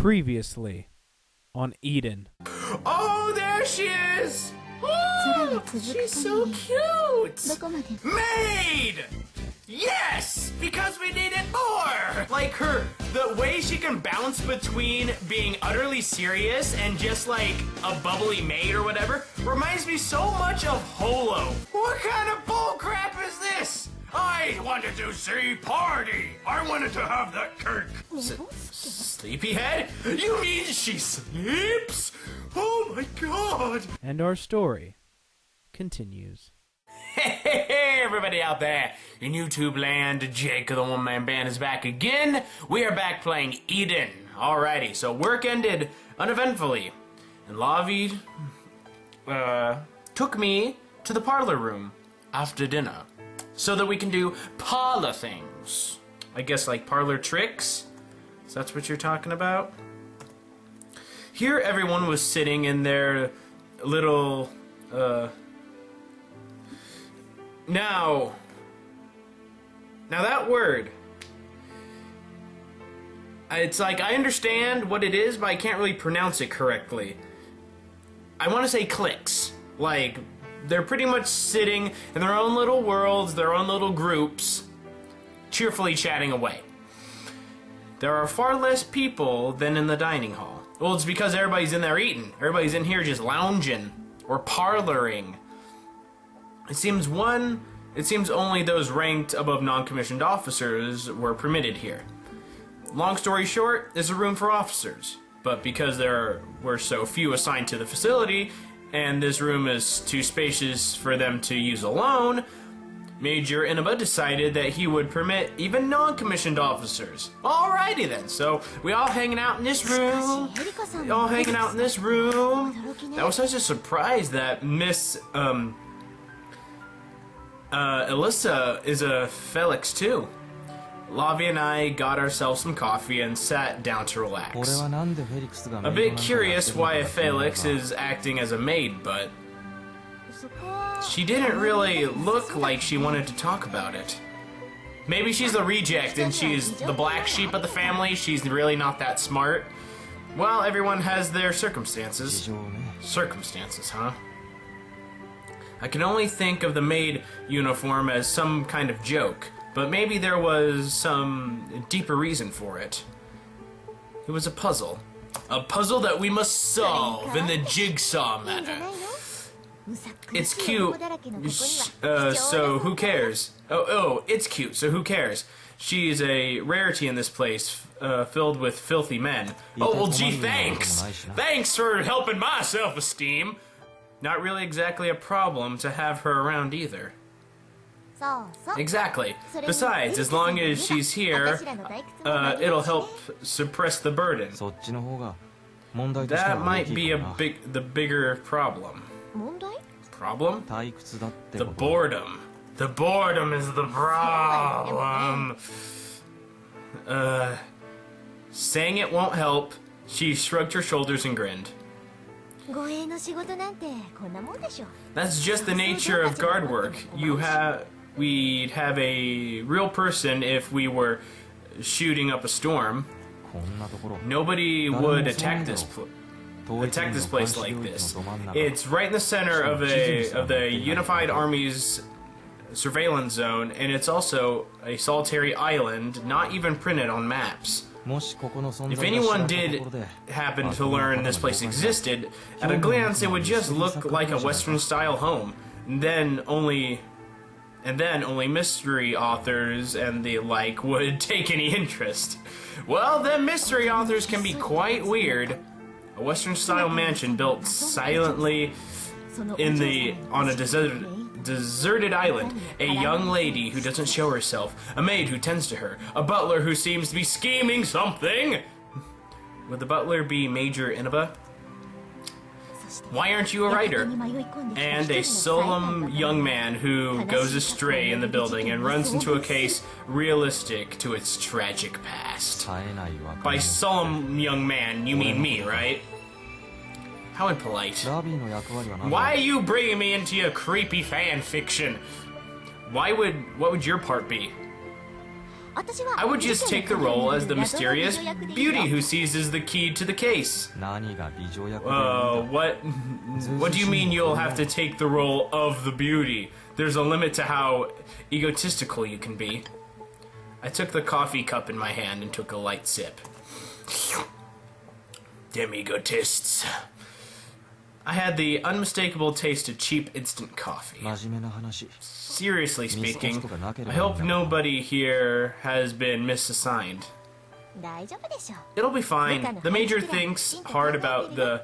Previously on Eden. Oh, there she is! Oh, she's so cute! Maid! Yes! Because we needed more! Like the way she can bounce between being utterly serious and just like a bubbly maid or whatever reminds me so much of Holo. What kind of bullcrap is this? I wanted to see party. I wanted to have that cake. Sleepyhead? You mean she sleeps? Oh my god! And our story continues. Hey, everybody out there in YouTube land, Jake of the One Man Band is back again. We are back playing Eden. Alrighty, so work ended uneventfully, and Lavi took me to the parlor room after dinner so that we can do parlor things. I guess like parlor tricks? So that's what you're talking about? Here everyone was sitting in their little, Now that word, it's like I understand what it is, but I can't really pronounce it correctly. I want to say cliques. Like, they're pretty much sitting in their own little worlds, their own little groups, cheerfully chatting away. There are far less people than in the dining hall. Well, it's because everybody's in there eating. Everybody's in here just lounging or parloring. It seems only those ranked above non-commissioned officers were permitted here. Long story short, there's a room for officers, but because there were so few assigned to the facility, and this room is too spacious for them to use alone, Major Inaba decided that he would permit even non-commissioned officers. Alrighty then, so we all hanging out in this room. That was such a surprise that Miss, Alyssa is a Felix too. Lavi and I got ourselves some coffee and sat down to relax. A bit curious why Felix is acting as a maid, but she didn't really look like she wanted to talk about it. Maybe she's the reject and she's the black sheep of the family. She's really not that smart. Well, everyone has their circumstances. Circumstances, huh? I can only think of the maid uniform as some kind of joke, but maybe there was some deeper reason for it. It was a puzzle. A puzzle that we must solve in the jigsaw manner. It's cute, so who cares? Oh, it's cute, so who cares? She is a rarity in this place, filled with filthy men. Oh, well, gee, thanks! Thanks for helping my self-esteem! Not really exactly a problem to have her around either. Exactly. Besides, as long as she's here, it'll help suppress the burden. That might be the bigger problem. Problem? The boredom. The boredom is the problem. Saying it won't help. She shrugged her shoulders and grinned. That's just the nature of guard work. We'd have a real person if we were shooting up a storm. Nobody would attack this place like this. It's right in the center of the Unified Army's surveillance zone, and it's also a solitary island, not even printed on maps. If anyone did happen to learn this place existed, at a glance it would just look like a Western-style home. And then only mystery authors and the like would take any interest. Well, them mystery authors can be quite weird. A Western-style mansion built silently on a deserted island, a young lady who doesn't show herself, a maid who tends to her, a butler who seems to be scheming something. Would the butler be Major Inaba? Why aren't you a writer? And a solemn young man who goes astray in the building and runs into a case realistic to its tragic past. By solemn young man, you mean me, right? How impolite. Why are you bringing me into your creepy fan fiction? What would your part be? I would just take the role as the mysterious beauty who seizes the key to the case. What do you mean you'll have to take the role of the beauty? There's a limit to how egotistical you can be. I took the coffee cup in my hand and took a light sip. Them egotists. I had the unmistakable taste of cheap instant coffee. Seriously speaking, I hope nobody here has been misassigned. It'll be fine. The Major thinks hard about the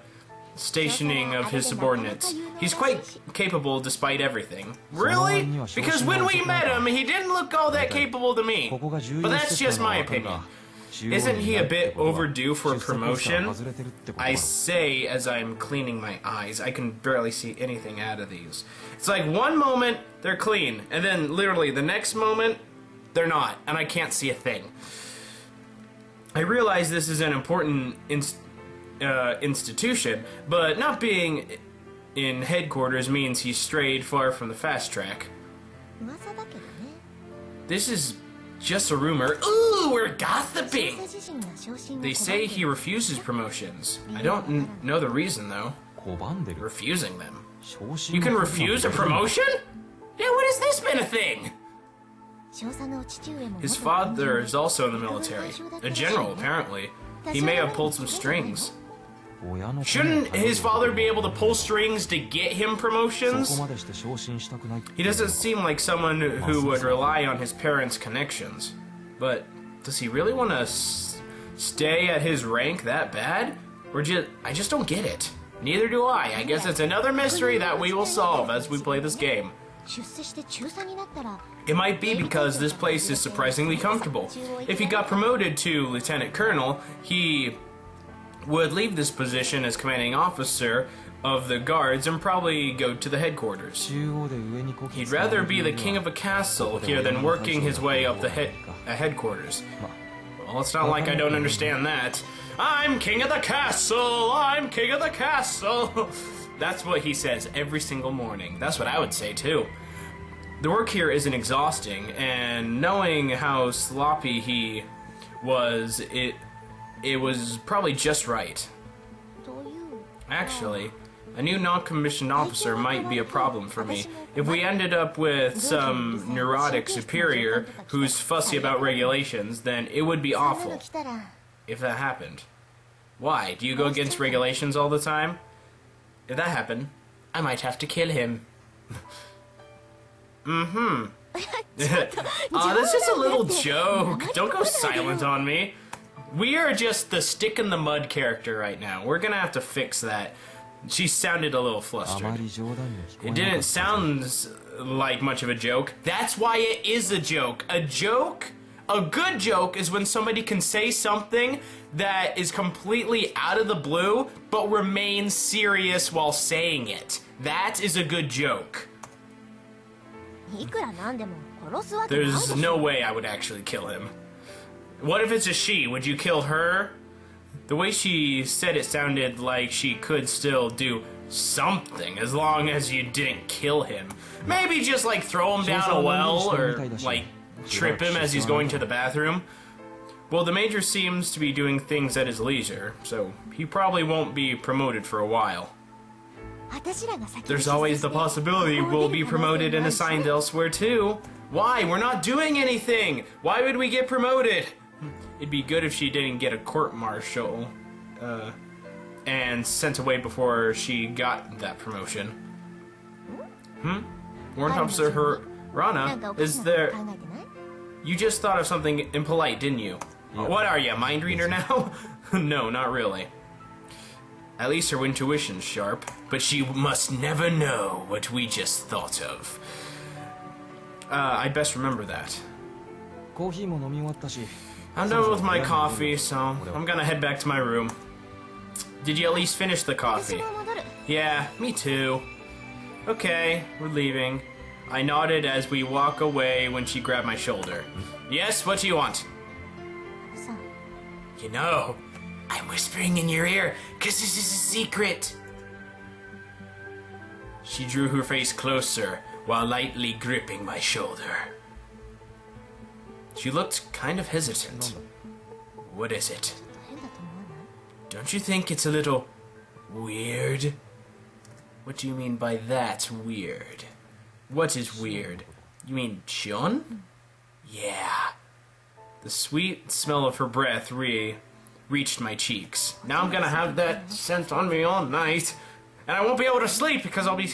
stationing of his subordinates. He's quite capable despite everything. Really? Because when we met him, he didn't look all that capable to me. But that's just my opinion. Isn't he a bit overdue for a promotion? I say as I'm cleaning my eyes. I can barely see anything out of these. It's like one moment, they're clean, and then literally the next moment, they're not, and I can't see a thing. I realize this is an important institution, but not being in headquarters means he's strayed far from the fast track. This is just a rumor. Ooh, we're gossiping! They say he refuses promotions. I don't know the reason, though. Refusing them. You can refuse a promotion? Yeah, when has this been a thing? His father is also in the military. A general, apparently. He may have pulled some strings. Shouldn't his father be able to pull strings to get him promotions? He doesn't seem like someone who would rely on his parents' connections. But does he really want to stay at his rank that bad? Or I just don't get it. Neither do I. I guess it's another mystery that we will solve as we play this game. It might be because this place is surprisingly comfortable. If he got promoted to Lieutenant Colonel, he would leave this position as commanding officer of the guards and probably go to the headquarters. He'd rather be the king of a castle here than working his way up the headquarters. Well, it's not like I don't understand that. I'm king of the castle! I'm king of the castle! That's what he says every single morning. That's what I would say too. The work here isn't exhausting, and knowing how sloppy he was, it was probably just right. Actually, a new non-commissioned officer might be a problem for me. If we ended up with some neurotic superior who's fussy about regulations, then it would be awful if that happened. Why? Do you go against regulations all the time? If that happened, I might have to kill him. That's just a little joke. Don't go silent on me. We are just the stick in the mud character right now. We're gonna have to fix that. She sounded a little flustered. It didn't sound like much of a joke. That's why it is a joke. A good joke is when somebody can say something that is completely out of the blue, but remains serious while saying it. That is a good joke. There's no way I would actually kill him. What if it's a she? Would you kill her? The way she said it sounded like she could still do something as long as you didn't kill him. Maybe just like throw him down a well or like trip him as he's going to the bathroom. Well, the Major seems to be doing things at his leisure, so he probably won't be promoted for a while. There's always the possibility we'll be promoted and assigned elsewhere too. Why? We're not doing anything! Why would we get promoted? It'd be good if she didn't get a court-martial and sent away before she got that promotion. Warrant Officer Rana, is there... You just thought of something impolite, didn't you? What are you, a mind reader now? No, not really. At least her intuition's sharp, but she must never know what we just thought of. I'd best remember that. I'm done with my coffee, so I'm gonna head back to my room. Did you at least finish the coffee? Yeah, me too. Okay, we're leaving. I nodded as we walk away when she grabbed my shoulder. Yes, what do you want? You know, I'm whispering in your ear, 'cause this is a secret. She drew her face closer while lightly gripping my shoulder. She looked kind of hesitant. What is it? Don't you think it's a little weird? What do you mean by that, weird? What is weird? You mean Shion? Yeah. The sweet smell of her breath reached my cheeks. Now I'm gonna have that scent on me all night. And I won't be able to sleep because I'll be...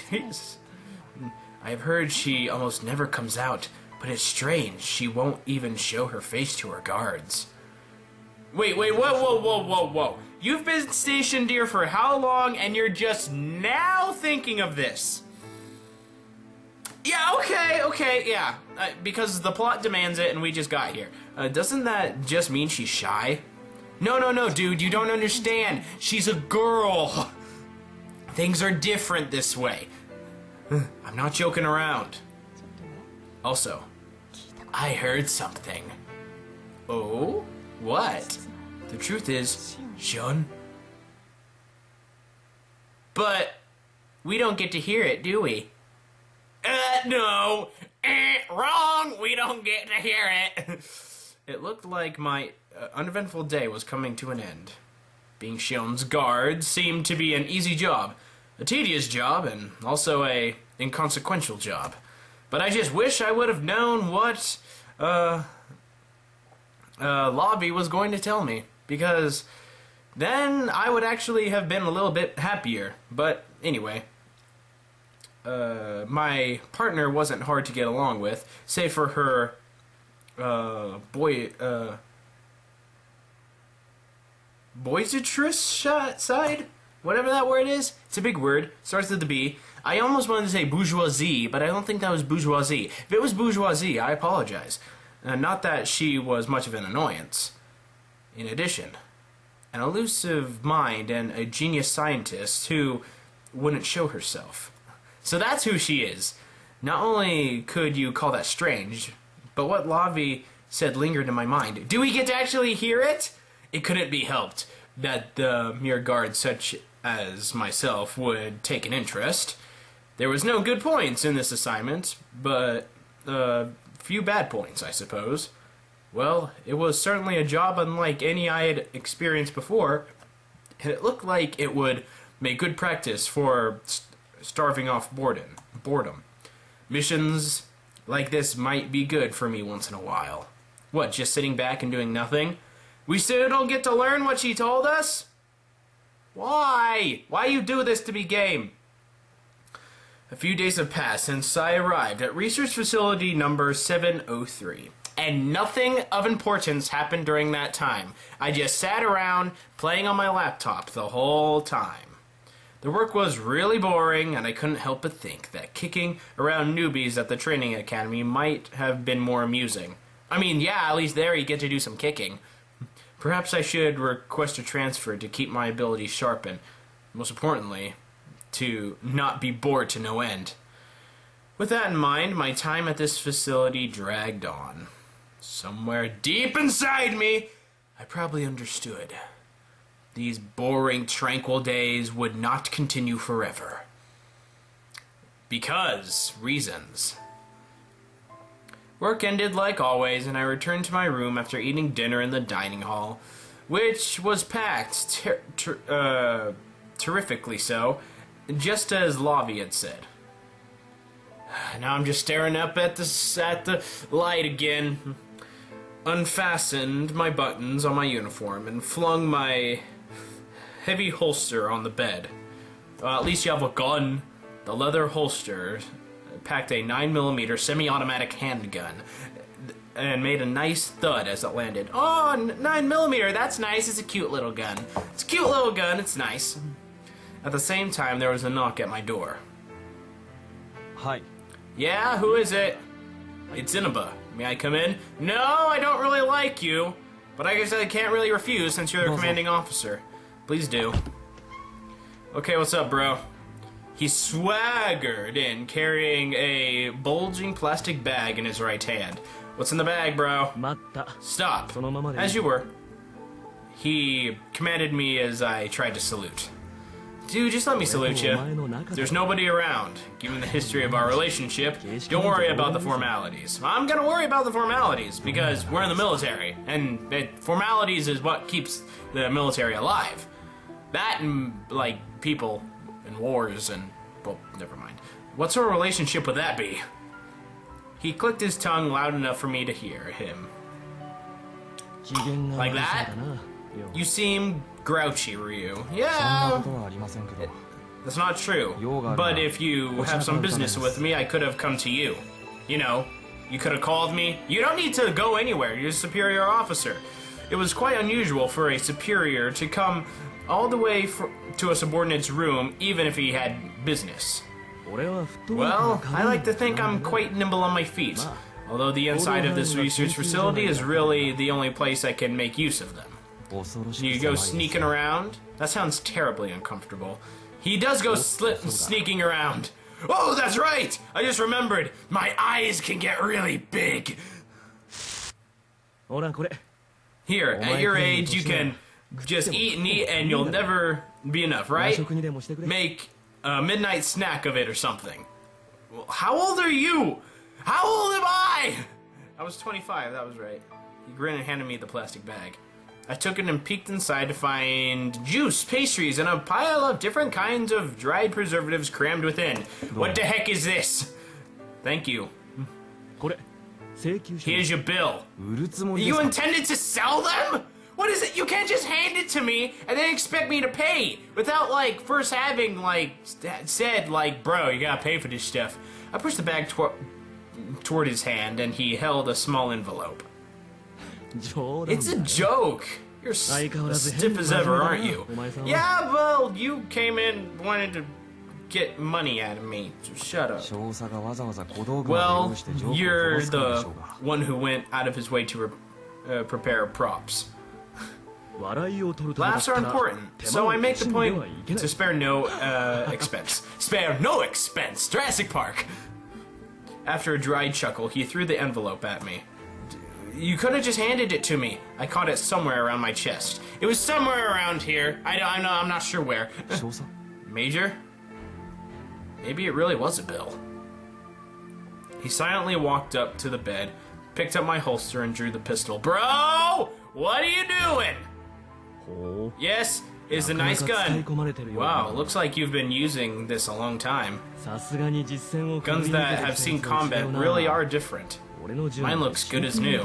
I've heard she almost never comes out, but it's strange. She won't even show her face to her guards. Wait, whoa. You've been stationed here for how long, and you're just now thinking of this? Yeah, okay, yeah. Because the plot demands it, and we just got here. Doesn't that just mean she's shy? No, dude, you don't understand. She's a girl. Things are different this way. I'm not joking around. Also, I heard something. Oh? What? The truth is, Shion. But we don't get to hear it, do we? No. Wrong. We don't get to hear it. It looked like my uneventful day was coming to an end. Being Shion's guard seemed to be an easy job. A tedious job, and also a inconsequential job. But I just wish I would have known what Lobby was going to tell me, because then I would actually have been a little bit happier. But anyway, my partner wasn't hard to get along with, save for her boisterous side? Whatever that word is. It's a big word. Starts with the B. I almost wanted to say bourgeoisie, but I don't think that was bourgeoisie. If it was bourgeoisie, I apologize. Not that she was much of an annoyance. In addition, an elusive mind and a genius scientist who wouldn't show herself. So that's who she is. Not only could you call that strange, but what Lavi said lingered in my mind. Do we get to actually hear it? It couldn't be helped that the mere guards such as myself would take an interest. There was no good points in this assignment, but few bad points, I suppose. Well, it was certainly a job unlike any I had experienced before, and it looked like it would make good practice for starving off boredom. Missions like this might be good for me once in a while. What, just sitting back and doing nothing? We still don't get to learn what she told us? Why? Why you do this to me, game? A few days have passed since I arrived at research facility number 703. And nothing of importance happened during that time. I just sat around playing on my laptop the whole time. The work was really boring, and I couldn't help but think that kicking around newbies at the training academy might have been more amusing. I mean, yeah, at least there you get to do some kicking. Perhaps I should request a transfer to keep my abilities sharp and, most importantly, to not be bored to no end. With that in mind, my time at this facility dragged on. Somewhere deep inside me, I probably understood. These boring, tranquil days would not continue forever. Because reasons. Work ended like always, and I returned to my room after eating dinner in the dining hall, which was packed terrifically so, just as Lavi had said. Now I'm just staring up at the light again. Unfastened my buttons on my uniform and flung my heavy holster on the bed. At least you have a gun. The leather holster packed a 9mm semi-automatic handgun and made a nice thud as it landed. Oh, 9mm, that's nice. It's a cute little gun. It's a cute little gun. It's nice. At the same time, there was a knock at my door. Hi. Yeah, who is it? It's Inaba. May I come in? No, I don't really like you. But I guess I can't really refuse since you're the commanding officer. Please do. Okay, what's up, bro? He swaggered in, carrying a bulging plastic bag in his right hand. What's in the bag, bro? Stop. As you were. He commanded me as I tried to salute. Dude, just let me salute you. There's nobody around. Given the history of our relationship, don't worry about the formalities. I'm gonna worry about the formalities because we're in the military, and formalities is what keeps the military alive. That and, like, people and wars and... well, never mind. What sort of relationship would that be? He clicked his tongue loud enough for me to hear him. Like that? You seem grouchy, Ryu. Yeah, that's not true. But if you have some business with me, I could have come to you. You know, you could have called me. You don't need to go anywhere. You're a superior officer. It was quite unusual for a superior to come all the way to a subordinate's room, even if he had business. Well, I like to think I'm quite nimble on my feet. Although the inside of this research facility is really the only place I can make use of them. You go sneaking around? That sounds terribly uncomfortable. He does go sneaking around. Oh, that's right! I just remembered. My eyes can get really big. Here, at your age, you can just eat and eat and you'll never be enough, right? Make a midnight snack of it or something. Well, how old are you? How old am I? I was 25, that was right. He grinned and handed me the plastic bag. I took it and peeked inside to find juice, pastries, and a pile of different kinds of dried preservatives crammed within. What the heck is this? Thank you. Here's your bill. You intended to sell them? What is it? You can't just hand it to me and then expect me to pay without, like, first having, like, said, like, bro, you gotta pay for this stuff. I pushed the bag toward his hand and he held a small envelope. It's a joke. You're as stiff as ever, aren't you? Yeah, well, you came in wanted to get money out of me. Shut up. Well, you're the one who went out of his way to prepare props. Laughs are important, so I make the point to spare no expense. Spare no expense! Jurassic Park! After a dry chuckle, he threw the envelope at me. You could have just handed it to me. I caught it somewhere around my chest. It was somewhere around here. I'm not sure where. Major? Maybe it really was a bill. He silently walked up to the bed, picked up my holster, and drew the pistol. Bro! What are you doing? Yes, it's a nice gun. Wow, looks like you've been using this a long time. Guns that have seen combat really are different. Mine looks good as new.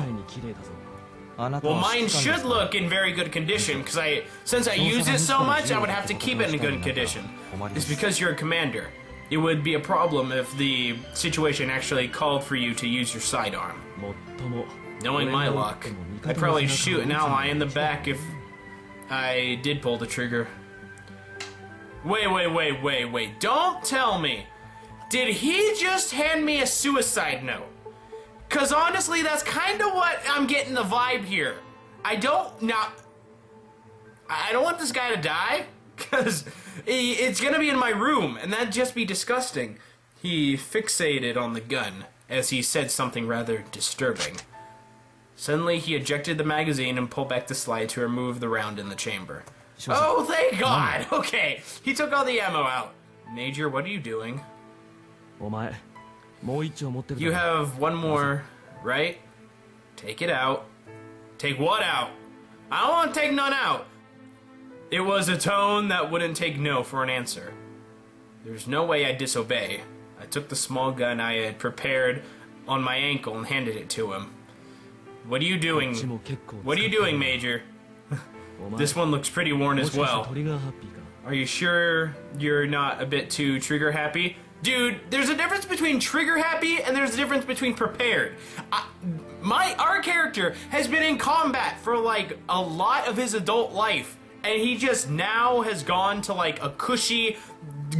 Well, mine should look in very good condition, because since I use it so much, I would have to keep it in good condition. It's because you're a commander. It would be a problem if the situation actually called for you to use your sidearm. Knowing my luck, I'd probably shoot an ally in the back if I did pull the trigger. Wait. Don't tell me. Did he just hand me a suicide note? Because honestly, that's kind of what I'm getting the vibe here. I don't want this guy to die, because it's going to be in my room, and that'd just be disgusting. He fixated on the gun as he said something rather disturbing. Suddenly, he ejected the magazine and pulled back the slide to remove the round in the chamber. Oh, thank God! Okay, he took all the ammo out. Major, what are you doing? You have one more, right? Take it out. Take what out? I don't want to take none out. It was a tone that wouldn't take no for an answer. There's no way I'd disobey. I took the small gun I had prepared on my ankle and handed it to him. What are you doing? What are you doing, Major? This one looks pretty worn as well. Are you sure you're not a bit too trigger happy? Dude, there's a difference between trigger happy and there's a difference between prepared. Our character has been in combat for like a lot of his adult life, and he just now has gone to like a cushy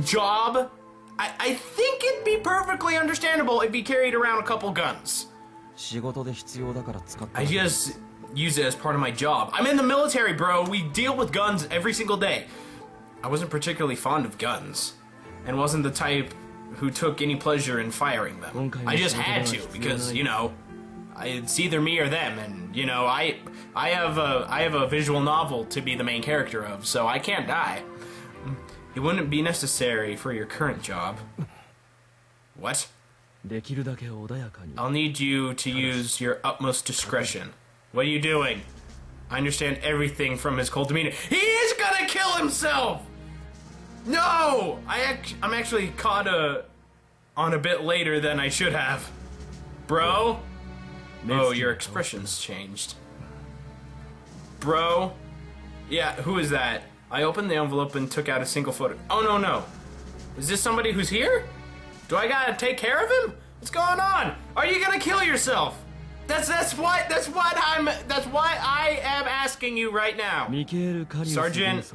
job. I think it'd be perfectly understandable if he carried around a couple guns. I just use it as part of my job. I'm in the military, bro. We deal with guns every single day. I wasn't particularly fond of guns, and wasn't the type who took any pleasure in firing them. I just had to, because, you know, it's either me or them, and, you know, I have a visual novel to be the main character of, so I can't die. It wouldn't be necessary for your current job. What? I'll need you to use your utmost discretion. What are you doing? I understand everything from his cold demeanor. He is gonna kill himself! No! I'm actually caught on a bit later than I should have. Bro? Oh, your expression's changed. Bro? Yeah, who is that? I opened the envelope and took out a single photo. Oh, no. Is this somebody who's here? Do I gotta take care of him? What's going on? Are you gonna kill yourself? That's why I am asking you right now. Sergeant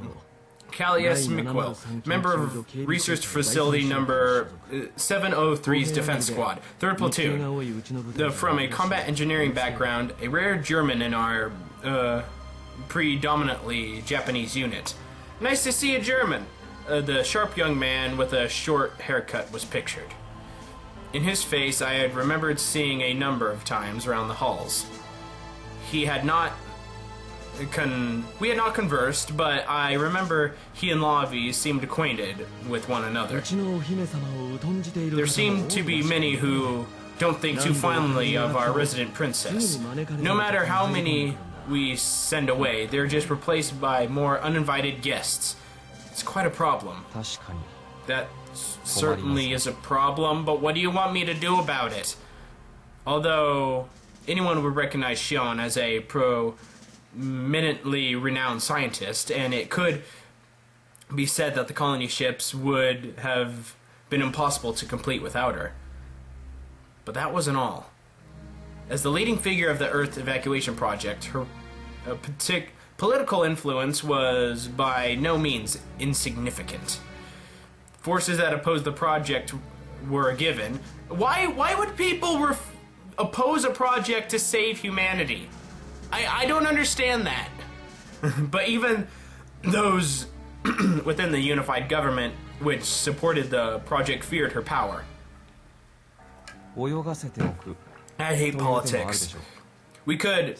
Callias Miquel, member of Research Facility Number 703's Defense Squad, 3rd Platoon. From a combat engineering background, a rare German in our predominantly Japanese unit. Nice to see a German. The sharp young man with a short haircut was pictured. In his face, I had remembered seeing a number of times around the halls. We had not conversed, but I remember he and Lavi seemed acquainted with one another. There seem to be many who don't think too fondly of our resident princess. No matter how many we send away, they're just replaced by more uninvited guests. It's quite a problem. That certainly is a problem, but what do you want me to do about it? Although anyone would recognize Shion as a prominently renowned scientist, and it could be said that the colony ships would have been impossible to complete without her. But that wasn't all. As the leading figure of the Earth evacuation project, her political influence was by no means insignificant. Forces that opposed the project were given. Why would people oppose a project to save humanity? I don't understand that. But even those within the unified government which supported the project feared her power. I hate politics. We could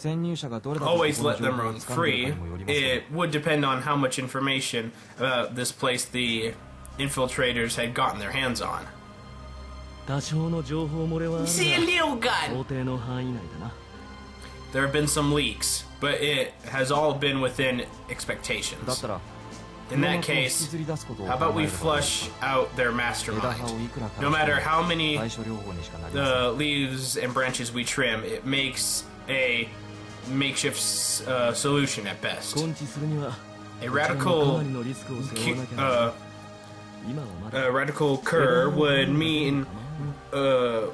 always let them roam free. It would depend on how much information about this place the infiltrators had gotten their hands on. See a little gun! There have been some leaks, but it has all been within expectations. In that case, how about we flush out their mastermind? No matter how many leaves and branches we trim, it makes a makeshift solution at best. A radical cur would mean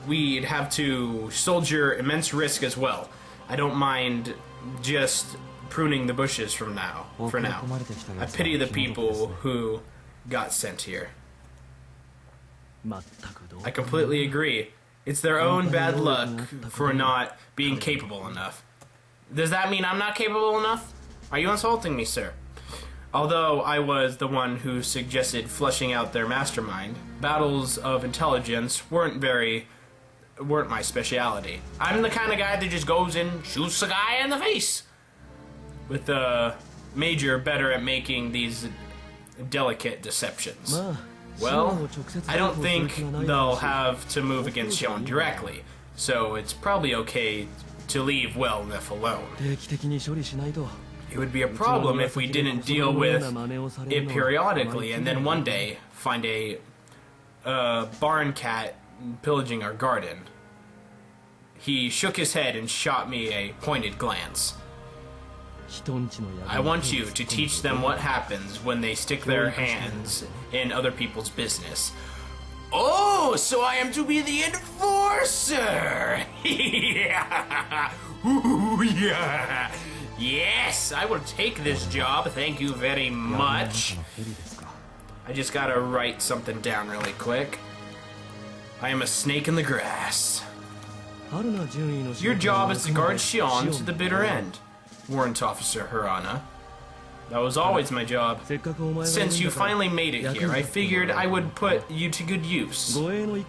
we'd have to soldier immense risk as well. I don't mind just pruning the bushes for now. I pity the people who got sent here. I completely agree. It's their own bad luck for not being capable enough. Does that mean I'm not capable enough? Are you insulting me, sir? Although I was the one who suggested flushing out their mastermind, battles of intelligence weren't my speciality. I'm the kind of guy that just goes and shoots a guy in the face. With the Major better at making these delicate deceptions. Well, I don't think they'll have to move against Shion directly, so it's probably okay to leave well enough alone. It would be a problem if we didn't deal with it periodically and then one day find a barn cat pillaging our garden. He shook his head and shot me a pointed glance. I want you to teach them what happens when they stick their hands in other people's business. Oh, so I am to be the enforcer! Yeah! Ooh, yeah! Yes, I will take this job, thank you very much. I just gotta write something down really quick. I am a snake in the grass. Your job is to guard Shion to the bitter end, Warrant Officer Hirana. That was always my job. Since you finally made it here, I figured I would put you to good use. You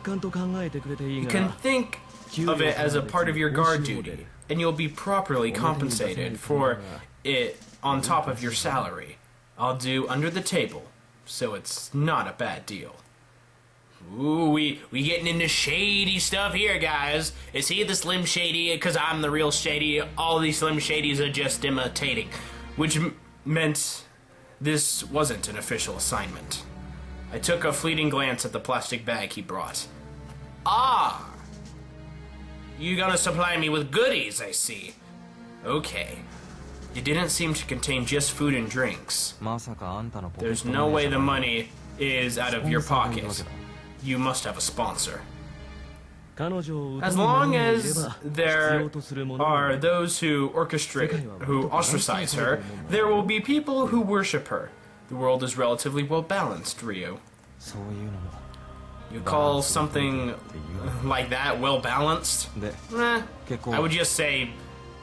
can think of it as a part of your guard duty, and you'll be properly compensated for it on top of your salary. I'll do under the table. so it's not a bad deal. Ooh, we getting into shady stuff here, guys. Is he the Slim Shady? Because I'm the real Shady. All these Slim Shadys are just imitating. Which meant this wasn't an official assignment. I took a fleeting glance at the plastic bag he brought. Ah! You gonna supply me with goodies, I see. Okay. It didn't seem to contain just food and drinks. There's no way the money is out of your pocket. You must have a sponsor. As long as there are those who ostracize her, there will be people who worship her. The world is relatively well balanced, Ryu. You call something like that well balanced? I would just say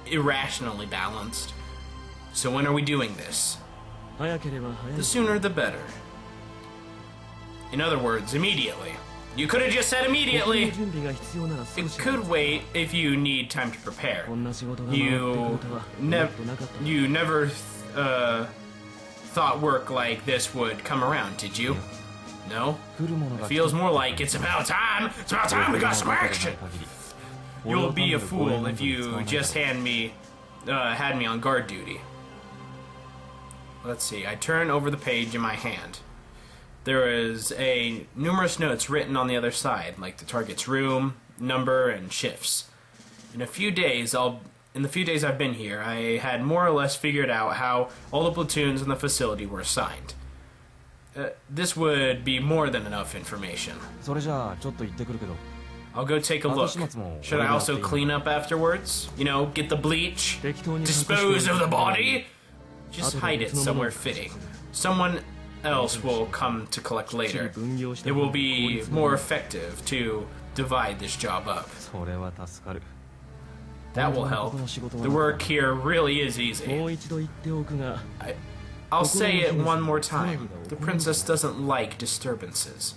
irrationally balanced. So when are we doing this? The sooner the better. In other words, immediately. You could have just said immediately. It could wait if you need time to prepare. You never thought work like this would come around, did you? No? It feels more like it's about time. It's about time we got some action. You'll be a fool if you just had me on guard duty. Let's see. I turn over the page in my hand. There is numerous notes written on the other side, like the target's room, number, and shifts. In the few days I've been here, I had more or less figured out how all the platoons in the facility were assigned. This would be more than enough information. I'll go take a look. Should I also clean up afterwards? You know, get the bleach? Dispose of the body? Just hide it somewhere fitting. Someone else will come to collect later. It will be more effective to divide this job up. That will help. The work here really is easy. I'll say it one more time. The princess doesn't like disturbances.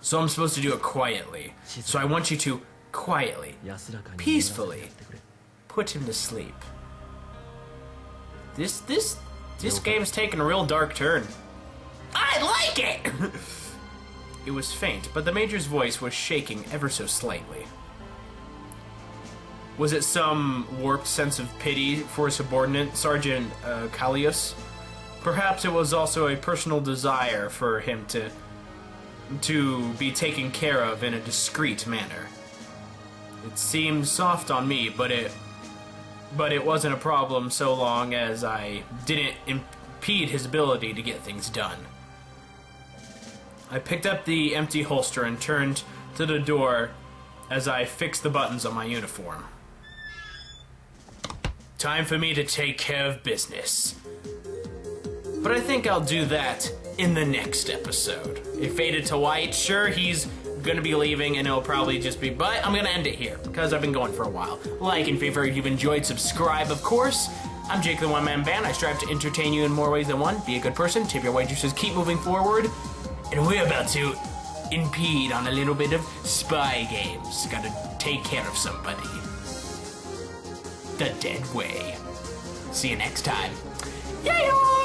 So I'm supposed to do it quietly. So I want you to quietly, peacefully put him to sleep. This game's taking a real dark turn. I like it! It was faint, but the Major's voice was shaking ever so slightly. Was it some warped sense of pity for subordinate Sergeant Callius? Perhaps it was also a personal desire for him to be taken care of in a discreet manner. It seemed soft on me, but it wasn't a problem so long as I didn't impede his ability to get things done. I picked up the empty holster and turned to the door as I fixed the buttons on my uniform. Time for me to take care of business. But I think I'll do that in the next episode. It faded to white. Sure, he's gonna be leaving and it'll probably just be, but I'm gonna end it here because I've been going for a while. Like and favorite if you've enjoyed, subscribe of course. I'm Jake the OneManBand. I strive to entertain you in more ways than one. Be a good person, tip your waitresses, keep moving forward. And we're about to impede on a little bit of spy games. Gotta take care of somebody. The dead way. See you next time. Yeah.